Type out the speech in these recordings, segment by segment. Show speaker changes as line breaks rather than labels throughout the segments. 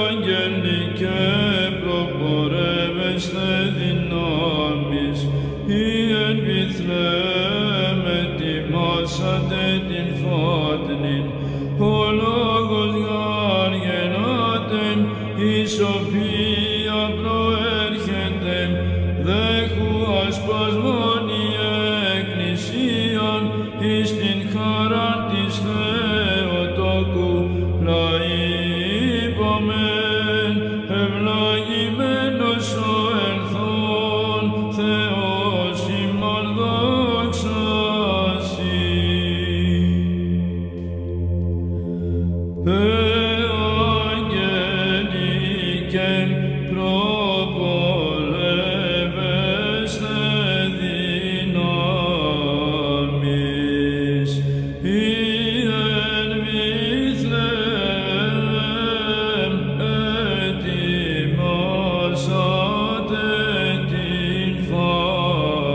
Αγγέλοι και προπορεύεστε δυνάμεις, οι εν Βηθλεέμ ετοιμάσατε την φάτνην, ο λόγος γάρ γεννάτεν, η σοφία προέρχεται, δέχου ασπασμόν η εκκλησίαν, εις την χαράν της Θεοτόκου λαΐπαμεν, ευλογημένος ο ελθόν Θεός ημών δόξασι. Αγγέλοι και προπορεύεστε δυνάμεις, οι εν Βηθλεέμ ετοιμάσατε την φάτνην,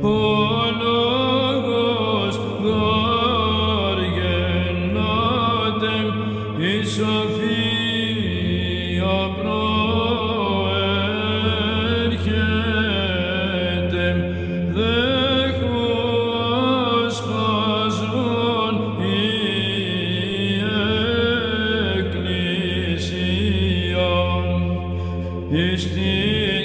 ο λόγος γάρ γεννάτεν, η σοφία προέρχεται, δέχου ασπασμόν η εκκλησία, εις την